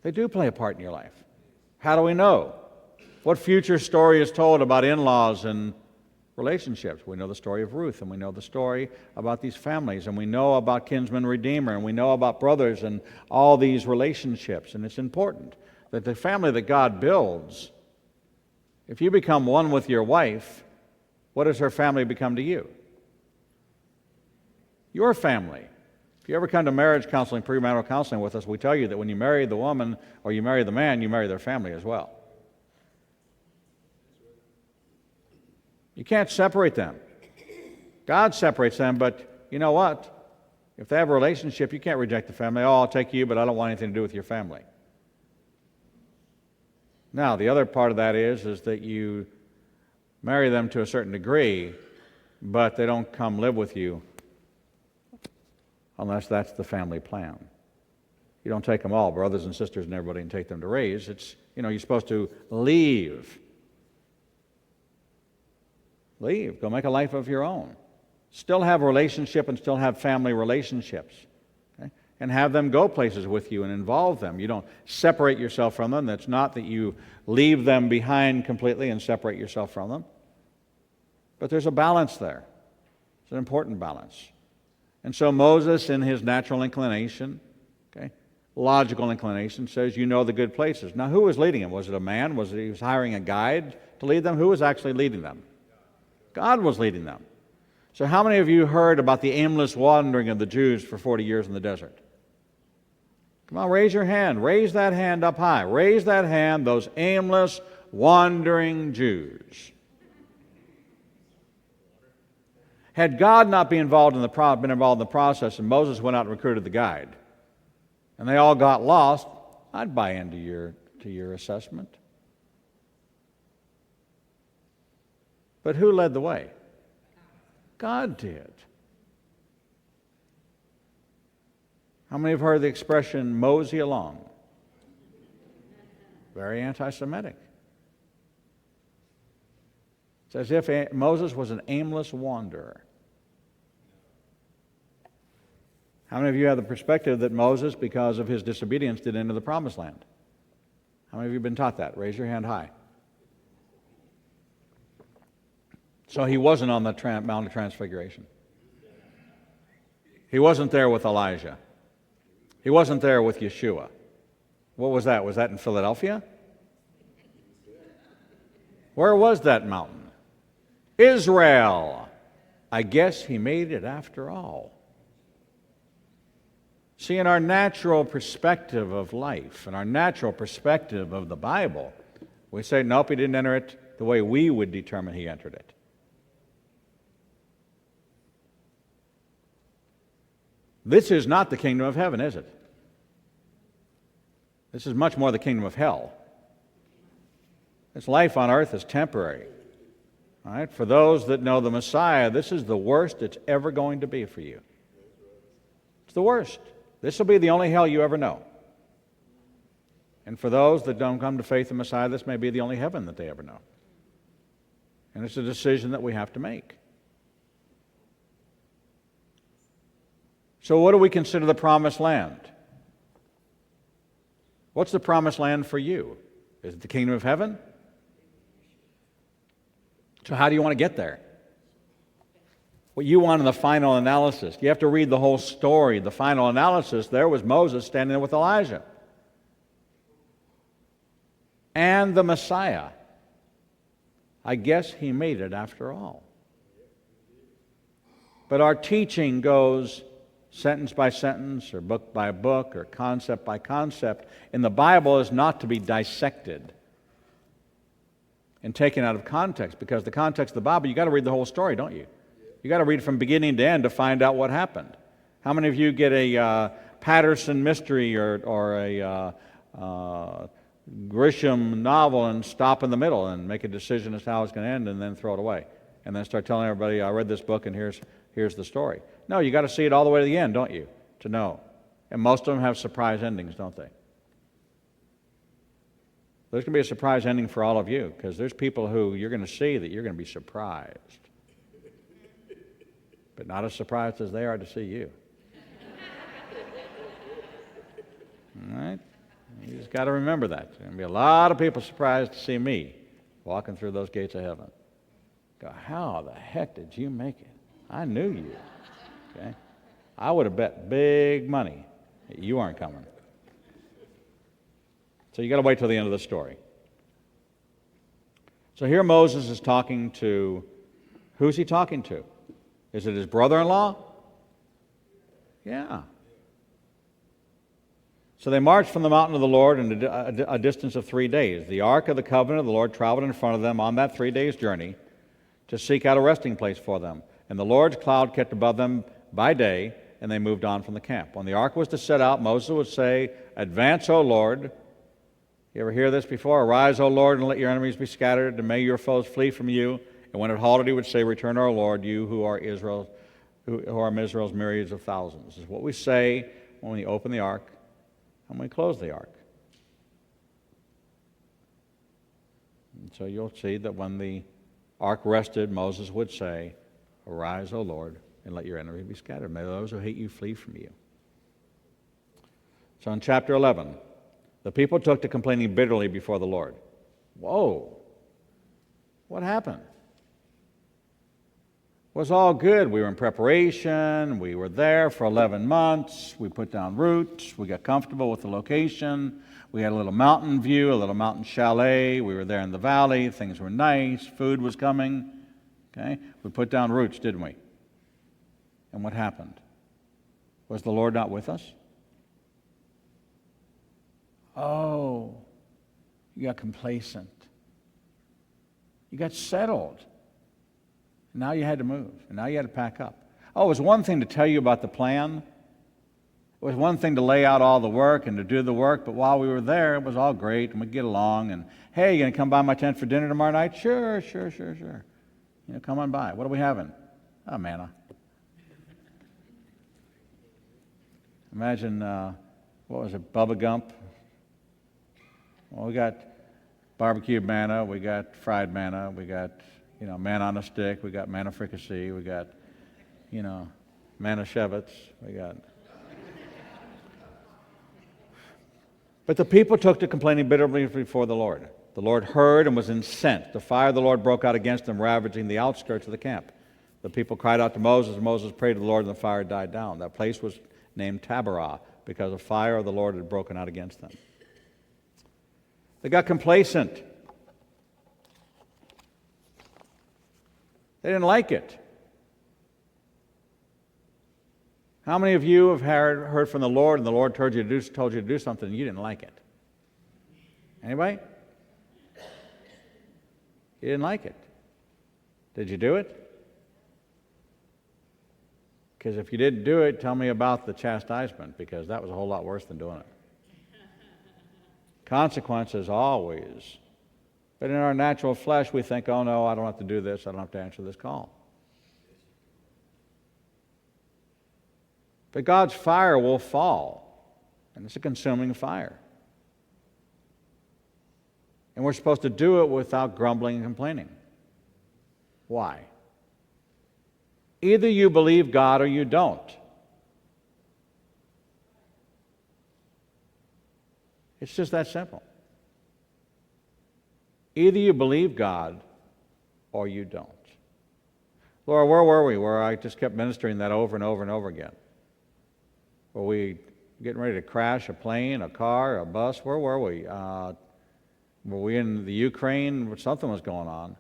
They do play a part in your life. How do we know? What future story is told about in-laws and relationships? We know the story of Ruth, and we know the story about these families, and we know about kinsman redeemer, and we know about brothers and all these relationships. And it's important that the family that God builds, if you become one with your wife, what does her family become to you? Your family. If you ever come to marriage counseling, premarital counseling with us, we tell you that when you marry the woman or you marry the man, you marry their family as well. You can't separate them. God separates them, but you know what? If they have a relationship, you can't reject the family. Oh, I'll take you, but I don't want anything to do with your family. Now, the other part of that is that you marry them to a certain degree, but they don't come live with you unless that's the family plan. You don't take them all, brothers and sisters and everybody, and take them to raise. It's, you're supposed to leave. Leave. Go make a life of your own. Still have a relationship and still have family relationships. Okay? And have them go places with you and involve them. You don't separate yourself from them. That's not that you leave them behind completely and separate yourself from them. But there's a balance there. It's an important balance. And so Moses, in his natural inclination, logical inclination, says, you know the good places. Now, who was leading him? Was it a man? Was he hiring a guide to lead them? Who was actually leading them? God was leading them. So how many of you heard about the aimless wandering of the Jews for 40 years in the desert? Come on, raise your hand. Raise that hand up high. Raise that hand, those aimless, wandering Jews. Had God not been involved in the process and Moses went out and recruited the guide, and they all got lost, I'd buy into your assessment. But who led the way? God did. How many have heard the expression mosey along? Very anti-Semitic. It's as if Moses was an aimless wanderer. How many of you have the perspective that Moses, because of his disobedience, did enter the promised land? How many of you have been taught that? Raise your hand high. So he wasn't on the Mount of Transfiguration. He wasn't there with Elijah. He wasn't there with Yeshua. What was that? Was that in Philadelphia? Where was that mountain? Israel. I guess he made it after all. See, in our natural perspective of life, and our natural perspective of the Bible, we say, nope, he didn't enter it the way we would determine he entered it. This is not the kingdom of heaven, is it? This is much more the kingdom of hell. This life on earth is temporary. All right? For those that know the Messiah, this is the worst it's ever going to be for you. It's the worst. This will be the only hell you ever know. And for those that don't come to faith in Messiah, this may be the only heaven that they ever know. And it's a decision that we have to make. So what do we consider the promised land? What's the promised land for you? Is it the kingdom of heaven? So how do you want to get there? What you want in the final analysis. You have to read the whole story. The final analysis, there was Moses standing there with Elijah. And the Messiah. I guess he made it after all. But our teaching goes sentence by sentence, or book by book, or concept by concept. And the Bible is not to be dissected. and taken out of context, because the context of the Bible, you got to read the whole story, don't you? You got to read from beginning to end to find out what happened. How many of you get a Patterson mystery or a Grisham novel and stop in the middle and make a decision as to how it's going to end and then throw it away and then start telling everybody, I read this book and here's the story? No, you got to see it all the way to the end, don't you, to know? And most of them have surprise endings, don't they? There's going to be a surprise ending for all of you, because there's people who you're going to see that you're going to be surprised. But not as surprised as they are to see you. All right? You just got to remember that. There's going to be a lot of people surprised to see me walking through those gates of heaven. Go, how the heck did you make it? I knew you. Okay? I would have bet big money that you aren't coming. So you got to wait till the end of the story. So here Moses is talking to, who's he talking to? Is it his brother-in-law? Yeah. So they marched from the mountain of the Lord in a distance of 3 days. The ark of the covenant of the Lord traveled in front of them on that 3 days' journey to seek out a resting place for them. And the Lord's cloud kept above them by day, and they moved on from the camp. When the ark was to set out, Moses would say, "Advance, O Lord." You ever hear this before? "Arise, O Lord, and let your enemies be scattered, and may your foes flee from you." And when it halted, he would say, "Return, O Lord, you who are Israel's myriads of thousands." This is what we say when we open the ark and when we close the ark. And so you'll see that when the ark rested, Moses would say, "Arise, O Lord, and let your enemies be scattered. May those who hate you flee from you." So in chapter 11, the people took to complaining bitterly before the Lord. Whoa! What happened? It was all good. We were in preparation. We were there for 11 months. We put down roots. We got comfortable with the location. We had a little mountain view, a little mountain chalet. We were there in the valley. Things were nice. Food was coming. Okay? We put down roots, didn't we? And what happened? Was the Lord not with us? Oh, you got complacent. You got settled. Now you had to move, and now you had to pack up. Oh, it was one thing to tell you about the plan. It was one thing to lay out all the work and to do the work, but while we were there, it was all great, and we'd get along, and, hey, you going to come by my tent for dinner tomorrow night? Sure. You know, come on by. What are we having? Oh, manna. Imagine, what was it, Bubba Gump? Well, we got barbecued manna, we got fried manna, we got, manna on a stick, we got manna fricassee, we got, manna shevets, we got. But the people took to complaining bitterly before the Lord. The Lord heard and was incensed. The fire of the Lord broke out against them, ravaging the outskirts of the camp. The people cried out to Moses, and Moses prayed to the Lord, and the fire died down. That place was named Taberah, because the fire of the Lord had broken out against them. They got complacent. They didn't like it. How many of you have heard from the Lord, and the Lord told you to do something, and you didn't like it? Anybody? You didn't like it. Did you do it? Because if you didn't do it, tell me about the chastisement, because that was a whole lot worse than doing it. Consequences always. But in our natural flesh, we think, oh no, I don't have to do this, I don't have to answer this call. But God's fire will fall, and it's a consuming fire. And we're supposed to do it without grumbling and complaining. Why? Either you believe God or you don't. It's just that simple. Either you believe God or you don't. Laura, where were we? Where I just kept ministering that over and over and over again. Were we getting ready to crash a plane, a car, a bus? Where were we? Were we in the Ukraine? Something was going on.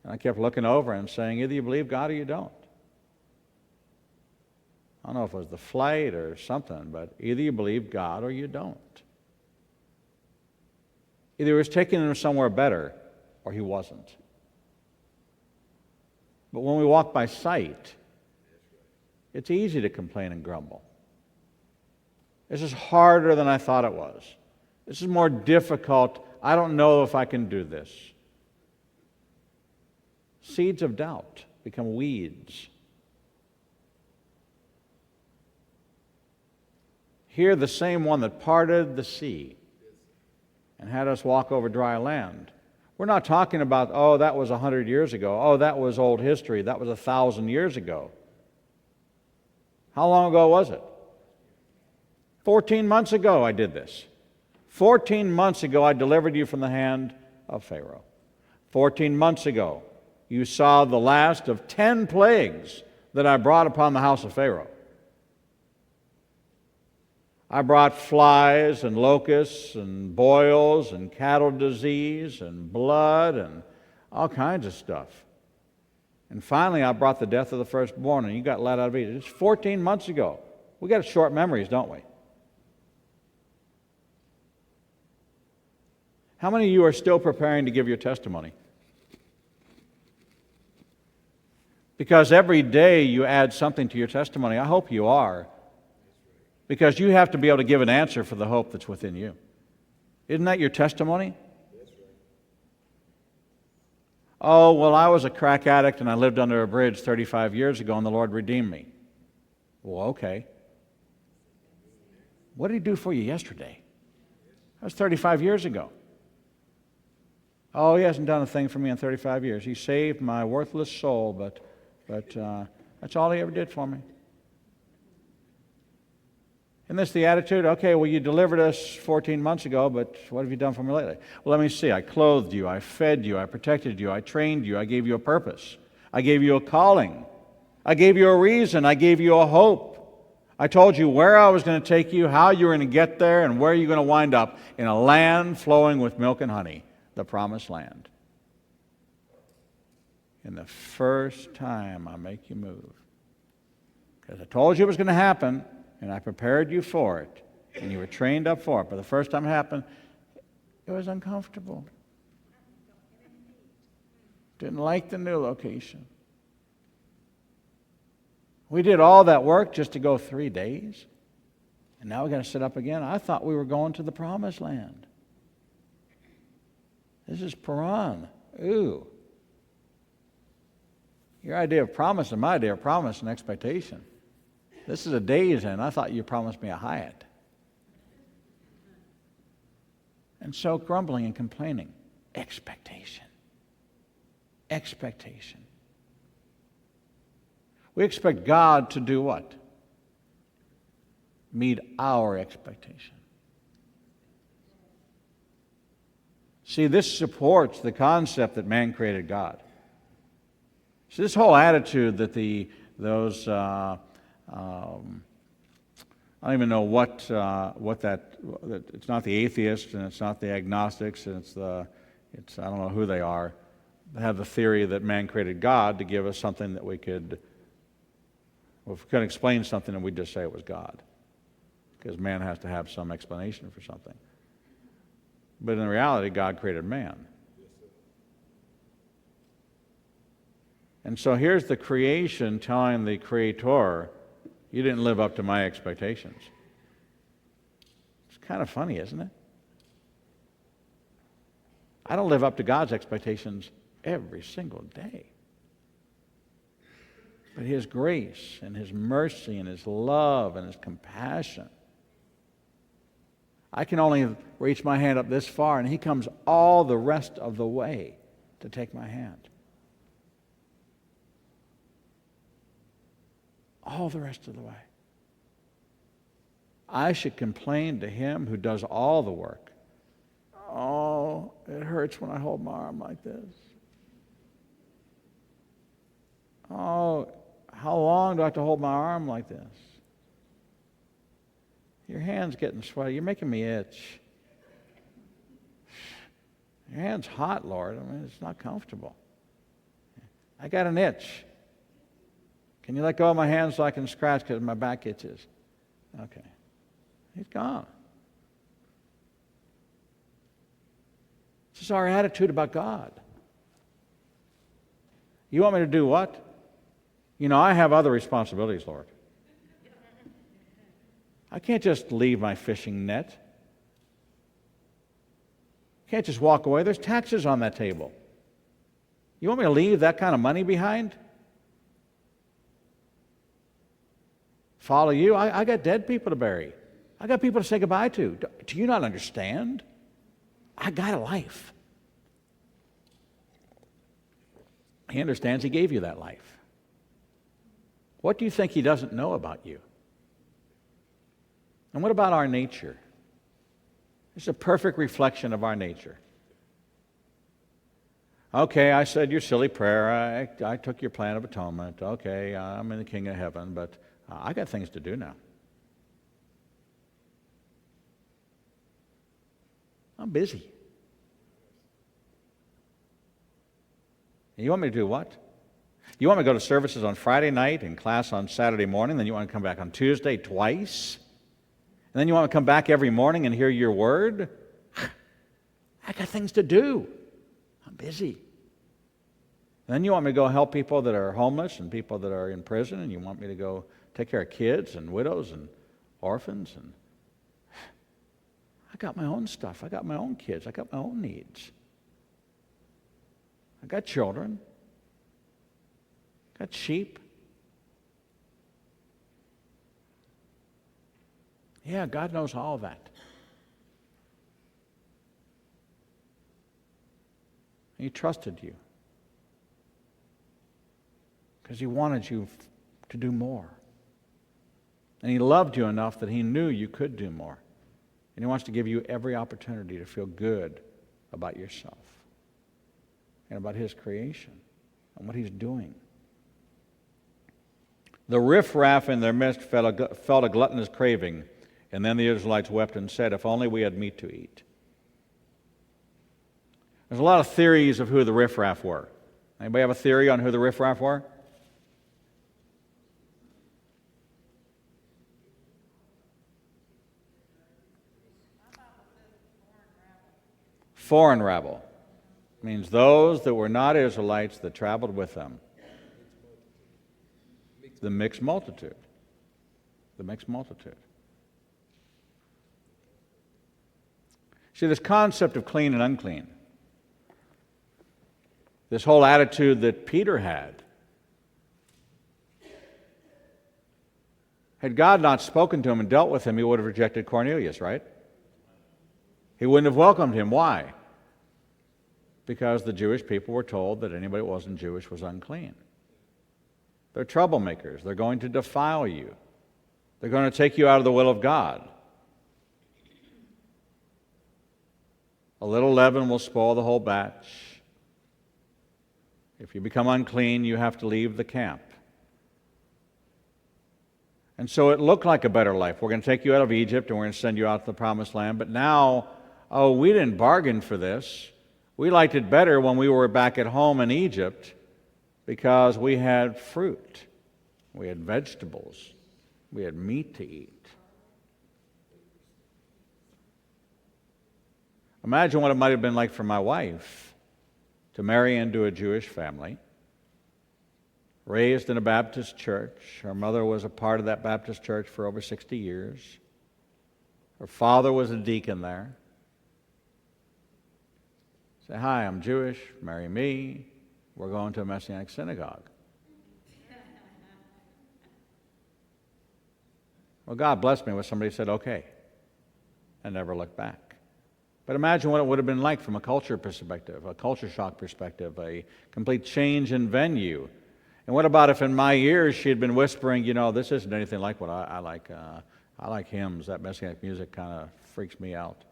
And I kept looking over and saying, either you believe God or you don't. I don't know if it was the flight or something, but either you believe God or you don't. Either he was taking them somewhere better or he wasn't. But when we walk by sight, it's easy to complain and grumble. This is harder than I thought it was. This is more difficult. I don't know if I can do this. Seeds of doubt become weeds. Here, the same one that parted the sea and had us walk over dry land. We're not talking about, oh, that was 100 years ago. Oh, that was old history. That was 1,000 years ago. How long ago was it? 14 months ago I did this. 14 months ago I delivered you from the hand of Pharaoh. 14 months ago you saw the last of 10 plagues that I brought upon the house of Pharaoh. I brought flies and locusts and boils and cattle disease and blood and all kinds of stuff. And finally, I brought the death of the firstborn, and you got let out of Egypt. It's 14 months ago. We got short memories, don't we? How many of you are still preparing to give your testimony? Because every day you add something to your testimony. I hope you are. Because you have to be able to give an answer for the hope that's within you. Isn't that your testimony? Oh, well, I was a crack addict and I lived under a bridge 35 years ago and the Lord redeemed me. Well, okay. What did He do for you yesterday? That was 35 years ago. Oh, He hasn't done a thing for me in 35 years. He saved my worthless soul, but that's all He ever did for me. Isn't this the attitude? Okay, well, you delivered us 14 months ago, but what have you done for me lately? Well, let me see. I clothed you. I fed you. I protected you. I trained you. I gave you a purpose. I gave you a calling. I gave you a reason. I gave you a hope. I told you where I was going to take you, how you were going to get there, and where you're going to wind up in a land flowing with milk and honey, the promised land. And the first time I make you move, because I told you it was going to happen, and I prepared you for it, and you were trained up for it. But the first time it happened, it was uncomfortable. Didn't like the new location. We did all that work just to go 3 days, and now we got to sit up again. I thought we were going to the promised land. This is Paran. Ooh. Your idea of promise and my idea of promise and expectation. This is a Days Inn. I thought you promised me a Hyatt. And so grumbling and complaining. Expectation. Expectation. We expect God to do what? Meet our expectation. See, this supports the concept that man created God. So this whole attitude that I don't even know what that it's not the atheists and it's not the agnostics and it's I don't know who they are. They have the theory that man created God to give us something that we could, well, if we couldn't explain something, then we'd just say it was God, because man has to have some explanation for something. But in reality, God created man. And so here's the creation telling the Creator, you didn't live up to my expectations. It's kind of funny, isn't it? I don't live up to God's expectations every single day. But His grace and His mercy and His love and His compassion, I can only reach my hand up this far, and He comes all the rest of the way to take my hand. All the rest of the way. I should complain to Him who does all the work. Oh, it hurts when I hold my arm like this. Oh, how long do I have to hold my arm like this? Your hand's getting sweaty. You're making me itch. Your hand's hot, Lord. I mean, it's not comfortable. I got an itch. Can you let go of my hand so I can scratch because my back itches? Okay. He's gone. This is our attitude about God. You want me to do what? You know, I have other responsibilities, Lord. I can't just leave my fishing net. I can't just walk away. There's taxes on that table. You want me to leave that kind of money behind? Follow you? I got dead people to bury. I got people to say goodbye to. Do you not understand? I got a life. He understands He gave you that life. What do you think He doesn't know about you? And what about our nature? It's a perfect reflection of our nature. Okay, I said your silly prayer. I took your plan of atonement. Okay, I'm in the King of Heaven, but I got things to do now. I'm busy. You want me to do what? You want me to go to services on Friday night and class on Saturday morning, then you want to come back on Tuesday twice? And then you want to come back every morning and hear your word? I got things to do. I'm busy. And then you want me to go help people that are homeless and people that are in prison, and you want me to go take care of kids and widows and orphans. And I got my own stuff. I got my own kids. I got my own needs. I got children. Got sheep. Yeah, God knows all of that. He trusted you because He wanted you to do more. And He loved you enough that He knew you could do more. And He wants to give you every opportunity to feel good about yourself and about His creation and what He's doing. The riffraff in their midst felt a gluttonous craving, and then the Israelites wept and said, "If only we had meat to eat." There's a lot of theories of who the riffraff were. Anybody have a theory on who the riffraff were? Foreign rabble means those that were not Israelites that traveled with them. The mixed multitude. The mixed multitude. See, this concept of clean and unclean, this whole attitude that Peter had God not spoken to him and dealt with him, he would have rejected Cornelius, right? He wouldn't have welcomed him. Why? Because the Jewish people were told that anybody that wasn't Jewish was unclean. They're troublemakers. They're going to defile you. They're going to take you out of the will of God. A little leaven will spoil the whole batch. If you become unclean, you have to leave the camp. And so it looked like a better life. We're going to take you out of Egypt and we're going to send you out to the promised land. But now, we didn't bargain for this. We liked it better when we were back at home in Egypt because we had fruit, we had vegetables, we had meat to eat. Imagine what it might have been like for my wife to marry into a Jewish family, raised in a Baptist church. Her mother was a part of that Baptist church for over 60 years. Her father was a deacon there. Say, "Hi, I'm Jewish, marry me. We're going to a Messianic synagogue." Well, God blessed me when somebody said, "Okay," and never looked back. But imagine what it would have been like from a culture perspective, a culture shock perspective, a complete change in venue. And what about if in my ears she had been whispering, "This isn't anything like what I like. I like hymns. That Messianic music kind of freaks me out.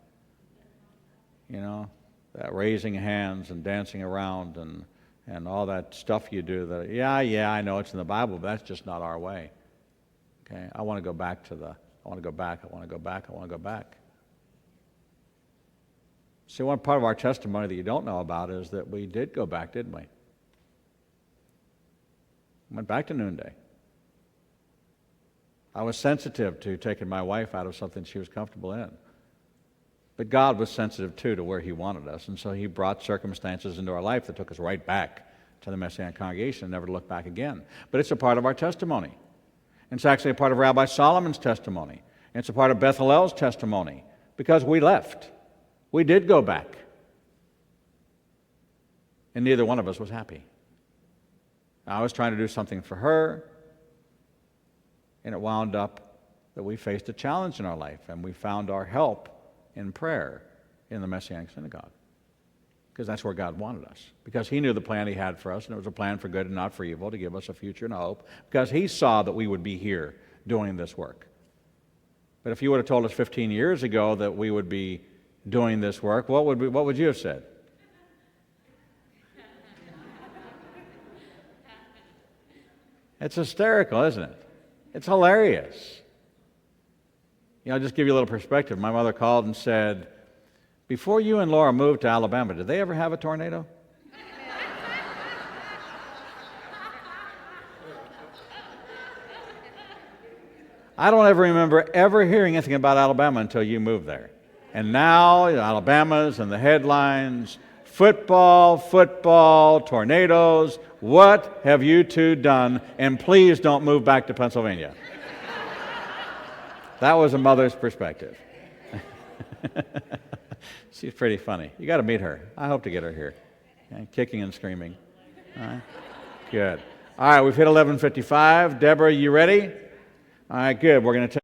That raising hands and dancing around and all that stuff you do. That I know it's in the Bible, but that's just not our way. Okay, I want to go back I want to go back. See, one part of our testimony that you don't know about is that we did go back, didn't we? Went back to noonday. I was sensitive to taking my wife out of something she was comfortable in. But God was sensitive, too, to where He wanted us, and so He brought circumstances into our life that took us right back to the Messianic congregation and never to look back again. But it's a part of our testimony. It's actually a part of Rabbi Solomon's testimony. It's a part of Bethelel's testimony, because we left. We did go back. And neither one of us was happy. I was trying to do something for her, and it wound up that we faced a challenge in our life, and we found our help in prayer in the Messianic synagogue. Because that's where God wanted us. Because He knew the plan He had for us, and it was a plan for good and not for evil, to give us a future and a hope. Because He saw that we would be here doing this work. But if you would have told us 15 years ago that we would be doing this work, what would you have said? It's hysterical, isn't it? It's hilarious. I'll just give you a little perspective. My mother called and said, before you and Laura moved to Alabama, did they ever have a tornado? I don't ever remember ever hearing anything about Alabama until you moved there. And now Alabama's in the headlines. Football, tornadoes. What have you two done? And please don't move back to Pennsylvania. That was a mother's perspective. She's pretty funny. You got to meet her. I hope to get her here. Okay, kicking and screaming. All right. Good. All right, we've hit 11:55. Deborah, you ready? All right, good. We're going to take